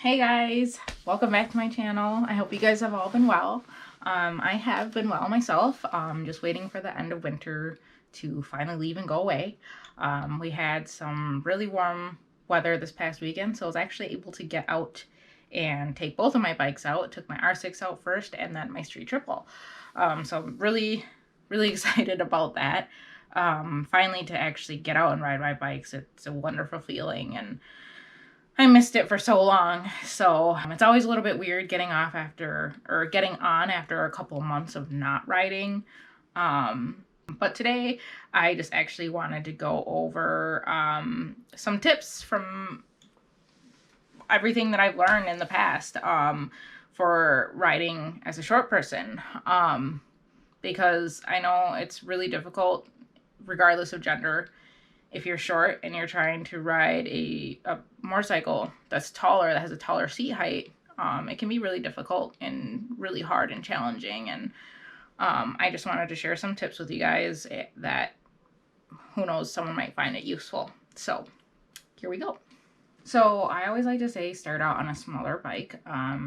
Hey guys, welcome back to my channel. I hope you guys have all been well. I have been well myself. Just waiting for the end of winter to finally leave and go away. We had some really warm weather this past weekend, so I was actually able to get out and take both of my bikes out. Took my R6 out first and then my street triple. So I'm really excited about that. Finally to actually get out and ride my bikes. It's a wonderful feeling, and I missed it for so long. So it's always a little bit weird getting on after a couple months of not riding. But today I just actually wanted to go over some tips from everything that I've learned in the past for riding as a short person. Because I know it's really difficult regardless of gender. If you're short and you're trying to ride a motorcycle that's taller, that has a taller seat height, it can be really difficult and really hard and challenging. And I just wanted to share some tips with you guys that, who knows, someone might find it useful. So here we go. So I always like to say start out on a smaller bike,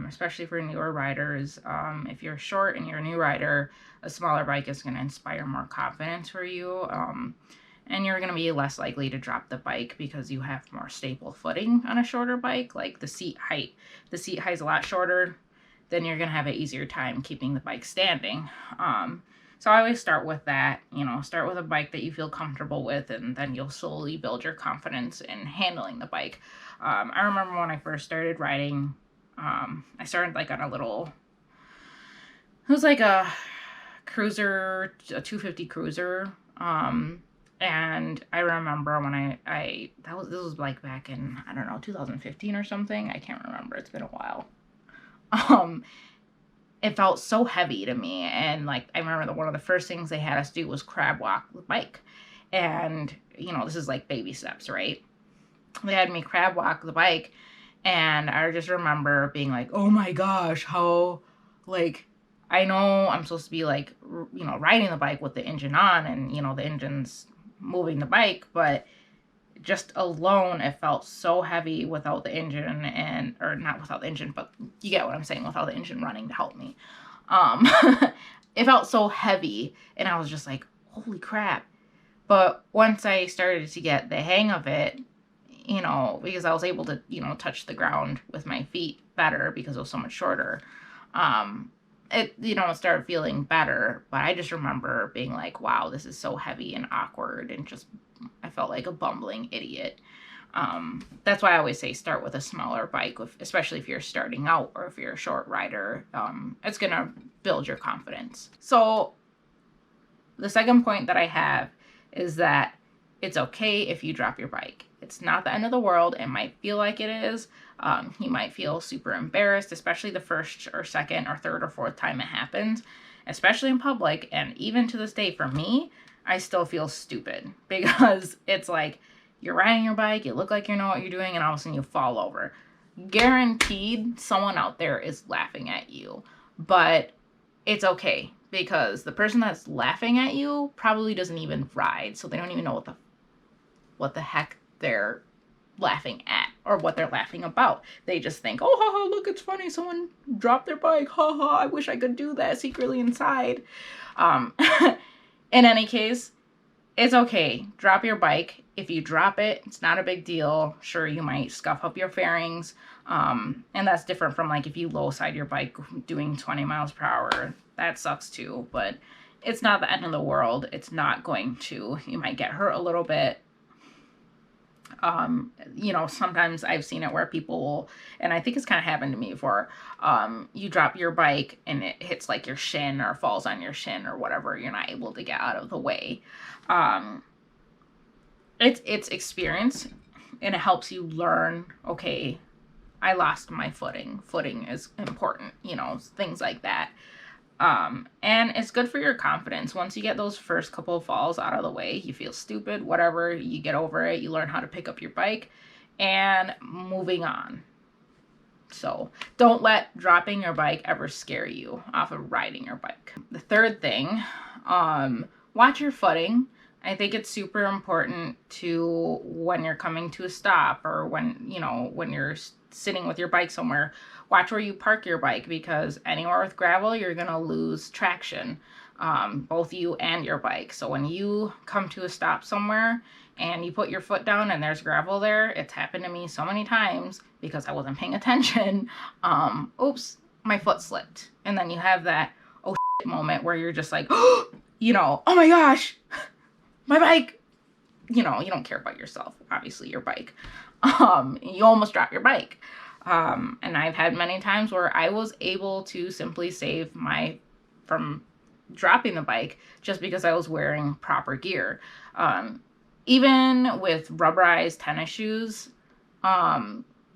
especially for newer riders. If you're short and you're a new rider, a smaller bike is going to inspire more confidence for you. And you're going to be less likely to drop the bike because you have more stable footing on a shorter bike. Like the seat height is a lot shorter, then you're going to have an easier time keeping the bike standing. So I always start with that, start with a bike that you feel comfortable with, and then you'll slowly build your confidence in handling the bike. I remember when I first started riding, I started like on it was like a cruiser, a 250 cruiser. And I remember when this was like back in, I don't know, 2015 or something. I can't remember. It's been a while. It felt so heavy to me. And like, I remember one of the first things they had us do was crab walk the bike. And, this is like baby steps, right? They had me crab walk the bike. And I just remember being like, oh my gosh, how, like, I know I'm supposed to be like, riding the bike with the engine on and, the engine's moving the bike, but just alone it felt so heavy without the engine, or not without the engine, but you get what I'm saying, without the engine running to help me. It felt so heavy, and I was just like, holy crap. But once I started to get the hang of it, because I was able to, touch the ground with my feet better because it was so much shorter, it started feeling better. But I just remember being like, wow, this is so heavy and awkward, and just I felt like a bumbling idiot. That's why I always say start with a smaller bike, especially if you're starting out or if you're a short rider. It's gonna build your confidence. So the second point that I have is that it's okay if you drop your bike. It's not the end of the world. It might feel like it is. You might feel super embarrassed, especially the first or second or third or fourth time it happens, especially in public. And even to this day, for me, I still feel stupid because it's like you're riding your bike, you look like you know what you're doing, and all of a sudden you fall over. Guaranteed someone out there is laughing at you, but it's okay because the person that's laughing at you probably doesn't even ride, so they don't even know what the heck they're laughing at or what they're laughing about. They just think, oh, haha, look, it's funny, someone dropped their bike, haha, I wish I could do that secretly inside. In any case, it's okay. Drop your bike. If you drop it, it's not a big deal. Sure, you might scuff up your fairings, and that's different from like if you low side your bike doing 20 miles per hour. That sucks too, but it's not the end of the world. It's not going to. You might get hurt a little bit. Sometimes I've seen it where people will, and I think it's kind of happened to me before, you drop your bike and it hits like your shin or falls on your shin or whatever, you're not able to get out of the way. It's experience, and it helps you learn, okay, I lost my footing. Footing is important, things like that. And it's good for your confidence. Once you get those first couple of falls out of the way, you feel stupid, whatever, you get over it, you learn how to pick up your bike, and moving on. So don't let dropping your bike ever scare you off of riding your bike. The third thing, watch your footing. I think it's super important to, when you're coming to a stop, or when, you know, when you're sitting with your bike somewhere, watch where you park your bike, because anywhere with gravel, you're going to lose traction, both you and your bike. So when you come to a stop somewhere and you put your foot down and there's gravel there, it's happened to me so many times because I wasn't paying attention. Oops, my foot slipped. And then you have that oh shit moment where you're just like, you know, oh my gosh, my bike. You know, you don't care about yourself, obviously, your bike. You almost dropped your bike. And I've had many times where I was able to simply save from dropping the bike just because I was wearing proper gear. Even with rubberized tennis shoes,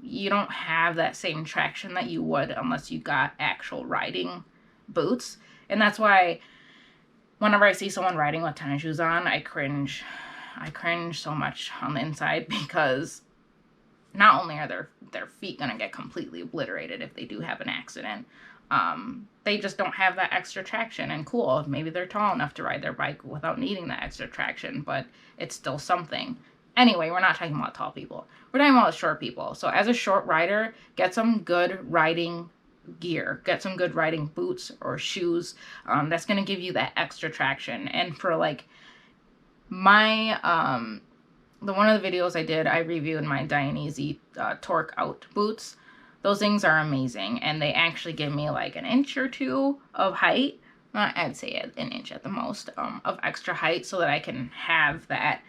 you don't have that same traction that you would unless you got actual riding boots. And that's why whenever I see someone riding with tennis shoes on, I cringe. I cringe so much on the inside, because not only are their feet going to get completely obliterated if they do have an accident, they just don't have that extra traction. And cool, maybe they're tall enough to ride their bike without needing that extra traction, but it's still something. Anyway, we're not talking about tall people. We're talking about short people. So as a short rider, get some good riding gear. Get some good riding boots or shoes. That's going to give you that extra traction. And for like my, one of the videos I did, I reviewed my Dionysi Torque Out boots. Those things are amazing, and they actually give me like an inch or two of height. I'd say an inch at the most of extra height, so that I can have that,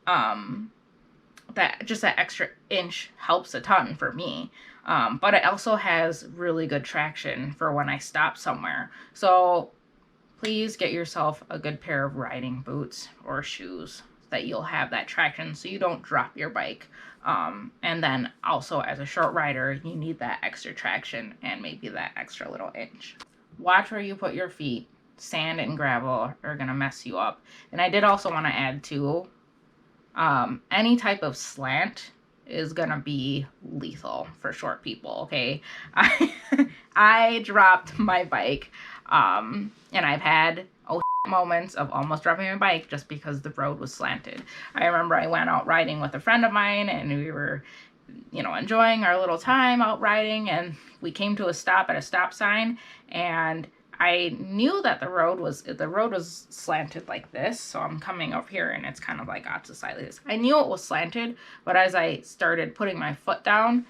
that extra inch helps a ton for me. But it also has really good traction for when I stop somewhere. So please get yourself a good pair of riding boots or shoes that you'll have that traction so you don't drop your bike. And then also, as a short rider, you need that extra traction and maybe that extra little inch. Watch where you put your feet. Sand and gravel are going to mess you up. And I did also want to add too, any type of slant is going to be lethal for short people, okay? I dropped my bike, and I've had moments of almost dropping my bike just because the road was slanted. I remember I went out riding with a friend of mine, and we were, you know, enjoying our little time out riding, and we came to a stop at a stop sign, and I knew that the road was slanted like this. So I'm coming up here and it's kind of like opposite side like this. I knew it was slanted, but as I started putting my foot down,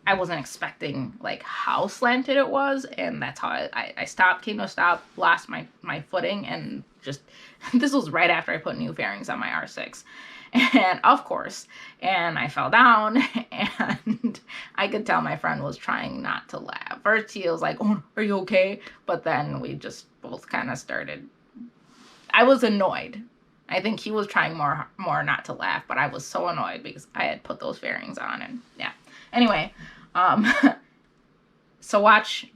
I wasn't expecting like how slanted it was, and that's how I stopped, came to a stop, lost my footing, and just, this was right after I put new fairings on my R6. And of course, and I fell down, and I could tell my friend was trying not to laugh. First he was like, oh, are you okay? But then we just both kind of started, I was annoyed. I think he was trying more not to laugh, but I was so annoyed because I had put those fairings on, and yeah. Anyway, so watch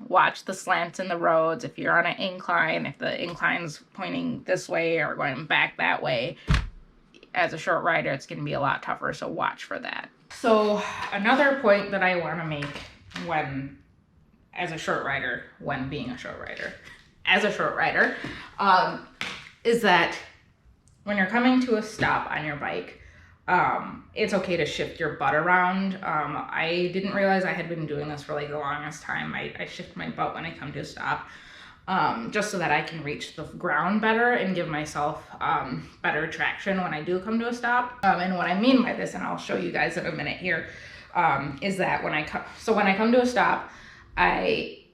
the slants in the roads. If you're on an incline, if the incline's pointing this way or going back that way, as a short rider, it's going to be a lot tougher. So watch for that. So another point that I want to make as a short rider, is that when you're coming to a stop on your bike, it's okay to shift your butt around. I didn't realize I had been doing this for like the longest time. I shift my butt when I come to a stop, just so that I can reach the ground better and give myself better traction when I do come to a stop. And what I mean by this, and I'll show you guys in a minute here, is that when I come to a stop, I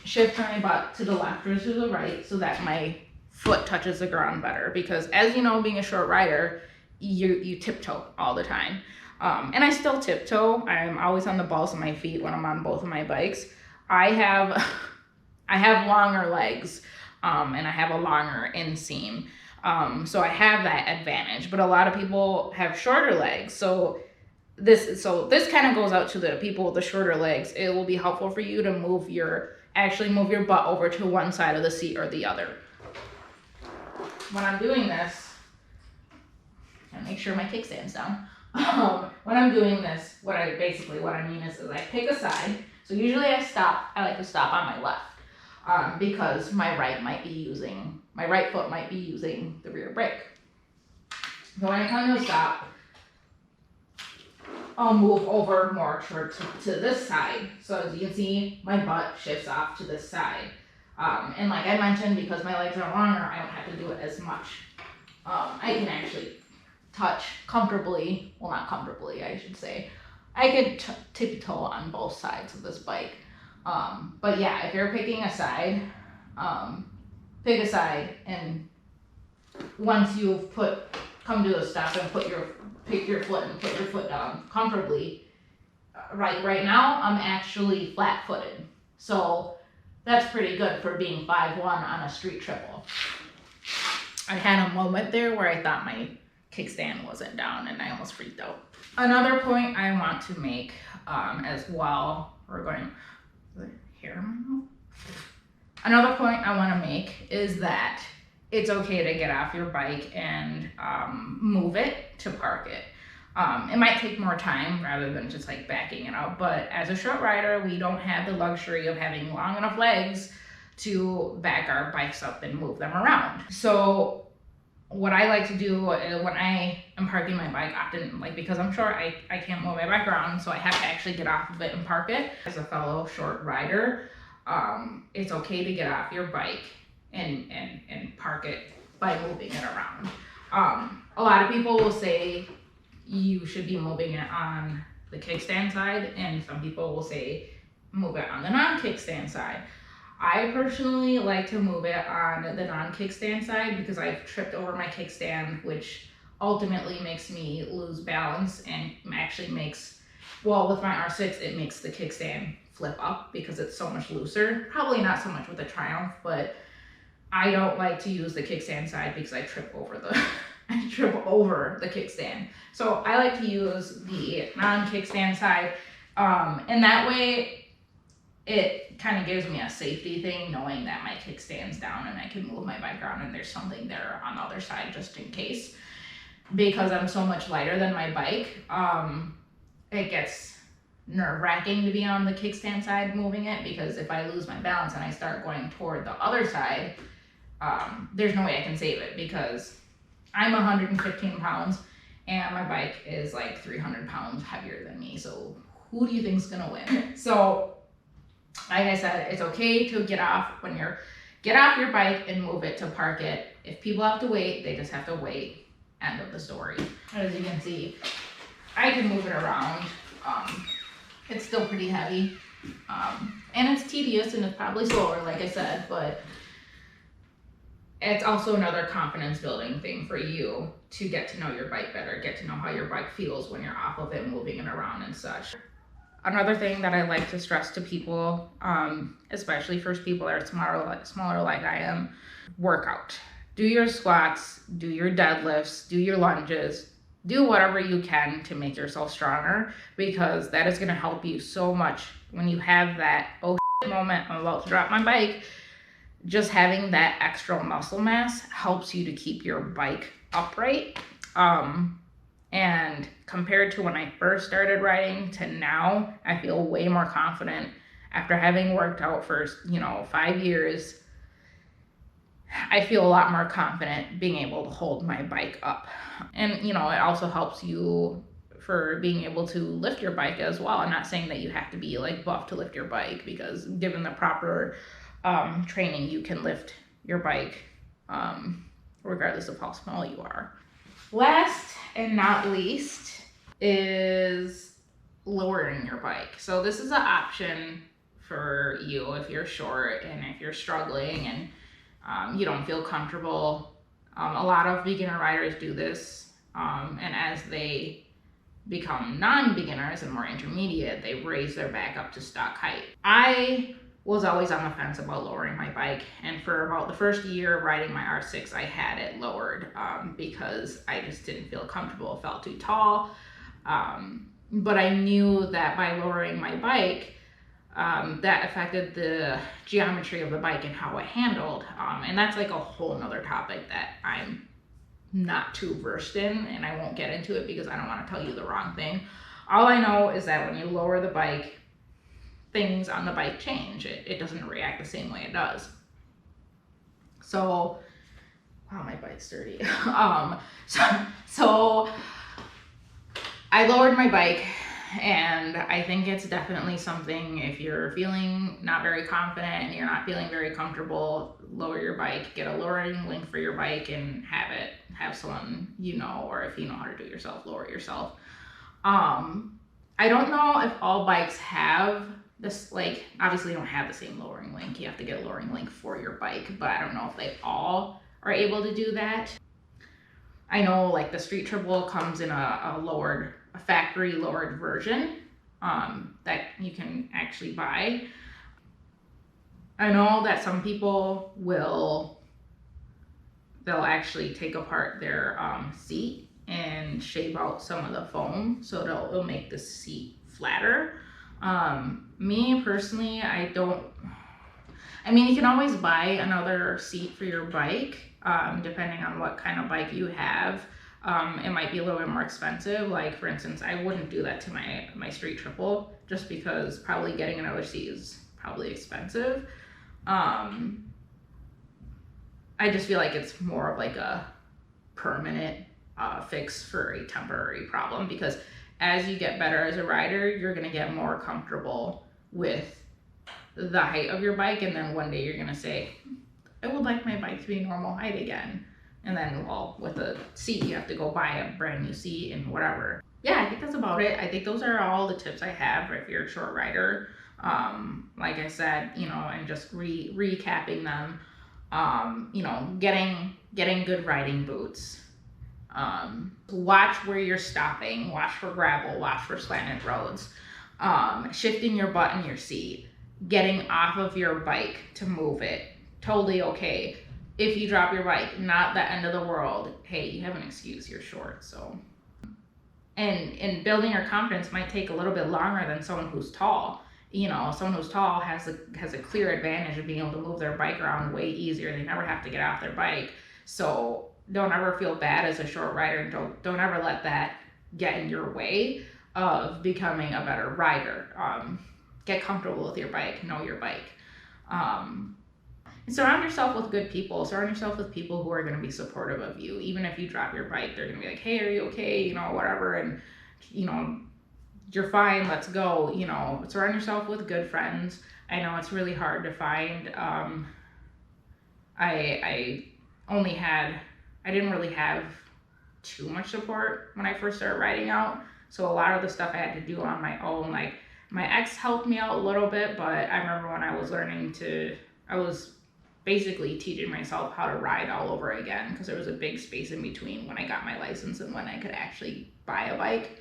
shift my butt to the left or to the right so that my foot touches the ground better. Because as you know, being a short rider, you tiptoe all the time. And I still tiptoe. I'm always on the balls of my feet when I'm on both of my bikes. I have longer legs, and I have a longer inseam. So I have that advantage, but a lot of people have shorter legs. So this kind of goes out to the people with the shorter legs. It will be helpful for you to move your butt over to one side of the seat or the other. When I'm doing this, and make sure my kickstand's down. When I'm doing this, what I mean is I pick a side. So usually I like to stop on my left, because my right foot might be using the rear brake. So when I come to a stop, I'll move over more to this side. So as you can see, my butt shifts off to this side. And like I mentioned, because my legs are longer, I don't have to do it as much. I can actually touch comfortably, well not comfortably, I should say. I could tiptoe on both sides of this bike. But yeah, if you're picking a side, pick a side, and once you've come to a stop and pick your foot and put your foot down comfortably. Right now, I'm actually flat-footed, so that's pretty good for being 5'1" on a street triple. I had a moment there where I thought my kickstand wasn't down and I almost freaked out. Another point I want to make as well, Another point I want to make is that it's okay to get off your bike and move it to park it. It might take more time rather than just like backing it up, but as a short rider, we don't have the luxury of having long enough legs to back our bikes up and move them around. So what I like to do when I am parking my bike, often, like because I'm short, I can't move my bike around, so I have to actually get off of it and park it. As a fellow short rider, it's okay to get off your bike and park it by moving it around. A lot of people will say you should be moving it on the kickstand side, and some people will say move it on the non-kickstand side. I personally like to move it on the non-kickstand side because I've tripped over my kickstand, which ultimately makes me lose balance and actually makes, well, with my R6, it makes the kickstand flip up because it's so much looser. Probably not so much with the Triumph, but I don't like to use the kickstand side because I trip over the kickstand. So I like to use the non-kickstand side, and that way it kind of gives me a safety thing knowing that my kickstand's down and I can move my bike around and there's something there on the other side just in case. Because I'm so much lighter than my bike, it gets nerve-wracking to be on the kickstand side moving it, because if I lose my balance and I start going toward the other side, there's no way I can save it because I'm 115 pounds and my bike is like 300 pounds heavier than me. So who do you think's gonna win? So like I said, it's okay to get off your bike and move it to park it. If people have to wait, they just have to wait. End of the story. As you can see, I can move it around. It's still pretty heavy. And it's tedious and it's probably slower, like I said, but it's also another confidence building thing for you to get to know your bike better, get to know how your bike feels when you're off of it, moving it around and such. Another thing that I like to stress to people, especially for people that are smaller like I am, workout. Do your squats, do your deadlifts, do your lunges, do whatever you can to make yourself stronger, because that is going to help you so much when you have that, oh shit moment, I'm about to drop my bike. Just having that extra muscle mass helps you to keep your bike upright. And compared to when I first started riding to now, I feel way more confident after having worked out for, 5 years. I feel a lot more confident being able to hold my bike up. And, it also helps you for being able to lift your bike as well. I'm not saying that you have to be like buff to lift your bike, because given the proper training, you can lift your bike regardless of how small you are. Last and not least is lowering your bike. So this is an option for you if you're short and if you're struggling and you don't feel comfortable. A lot of beginner riders do this, and as they become non-beginners and more intermediate, they raise their back up to stock height. I was always on the fence about lowering my bike, and for about the first year riding my R6, I had it lowered because I just didn't feel comfortable. It felt too tall, but I knew that by lowering my bike, that affected the geometry of the bike and how it handled, and that's like a whole nother topic that I'm not too versed in, and I won't get into it because I don't want to tell you the wrong thing. All I know is that when you lower the bike, things on the bike change. It doesn't react the same way it does. So, wow, my bike like sturdy. So I lowered my bike, and I think it's definitely something, if you're feeling not very confident and you're not feeling very comfortable, lower your bike, get a lowering link for your bike and have someone you know, or if you know how to do it yourself, lower it yourself. I don't know if all bikes have this, like, obviously you don't have the same lowering link. You have to get a lowering link for your bike, but I don't know if they all are able to do that. I know like the Street Triple comes in a factory lowered version that you can actually buy. I know that some people they'll actually take apart their seat and shave out some of the foam, so it'll make the seat flatter. Me personally, you can always buy another seat for your bike, depending on what kind of bike you have. It might be a little bit more expensive. Like, for instance, I wouldn't do that to my Street Triple, just because probably getting another seat is probably expensive. I just feel like it's more of like a permanent fix for a temporary problem, because as you get better as a rider, you're going to get more comfortable with the height of your bike, and then one day you're going to say, I would like my bike to be normal height again. And then, well, with a seat, you have to go buy a brand new seat and whatever. Yeah, I think that's about it. I think those are all the tips I have if you're a short rider. Like I said, and just recapping them, getting good riding boots. Watch where you're stopping, watch for gravel, watch for slanted roads, shifting your butt in your seat, getting off of your bike to move it, totally okay. If you drop your bike, not the end of the world. Hey, you have an excuse, you're short, so. And building your confidence might take a little bit longer than someone who's tall. Someone who's tall has a clear advantage of being able to move their bike around way easier. They never have to get off their bike. So don't ever feel bad as a short rider, and don't ever let that get in your way of becoming a better rider. Get comfortable with your bike, know your bike. And surround yourself with good people. Surround yourself with people who are going to be supportive of you. Even if you drop your bike, they're going to be like, hey, are you okay? Whatever. And, you're fine, let's go. Surround yourself with good friends. I know it's really hard to find. I didn't really have too much support when I first started riding out. So a lot of the stuff I had to do on my own. Like, my ex helped me out a little bit, but I remember when I was I was basically teaching myself how to ride all over again, because there was a big space in between when I got my license and when I could actually buy a bike.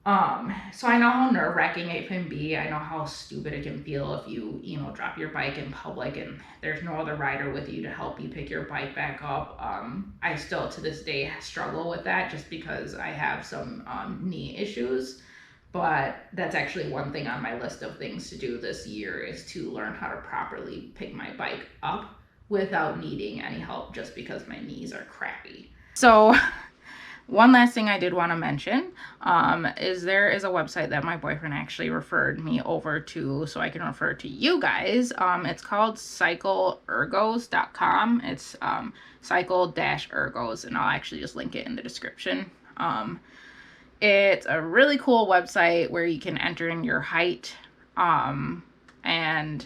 So I know how nerve-wracking it can be. I know how stupid it can feel if you drop your bike in public and there's no other rider with you to help you pick your bike back up. I still to this day struggle with that, just because I have some knee issues. But that's actually one thing on my list of things to do this year, is to learn how to properly pick my bike up without needing any help, just because my knees are crappy. So one last thing I did want to mention is there is a website that my boyfriend actually referred me over to, so I can refer to you guys. It's called cycleergos.com. It's cycle-ergos, and I'll actually just link it in the description. It's a really cool website where you can enter in your height, and I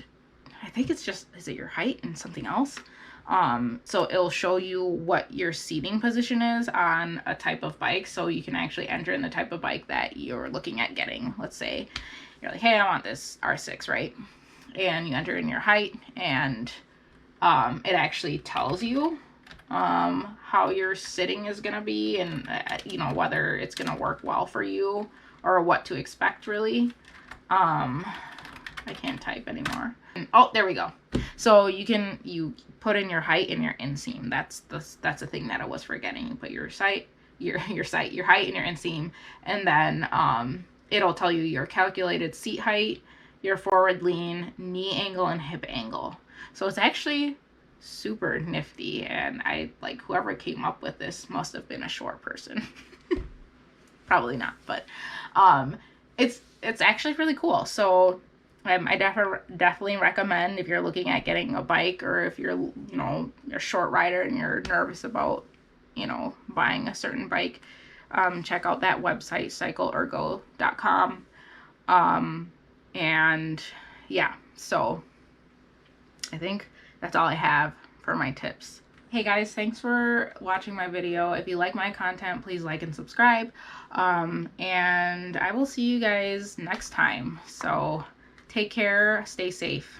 think it's just, is it your height and something else? So it'll show you what your seating position is on a type of bike, so you can actually enter in the type of bike that you're looking at getting. Let's say you're like, hey, I want this R6, right? And you enter in your height, and it actually tells you how your sitting is going to be, and whether it's going to work well for you or what to expect, really. I can't type anymore. Oh, there we go. So you put in your height and your inseam. That's the thing that I was forgetting. You put your height and your inseam, and then it'll tell you your calculated seat height, your forward lean, knee angle, and hip angle. So it's actually super nifty, and whoever came up with this must have been a short person. Probably not, but it's actually really cool. So I definitely recommend, if you're looking at getting a bike, or if you're, you're a short rider and you're nervous about, buying a certain bike, check out that website, cycleergo.com. And yeah, so I think that's all I have for my tips. Hey guys, thanks for watching my video. If you like my content, please like and subscribe. And I will see you guys next time. So take care, stay safe.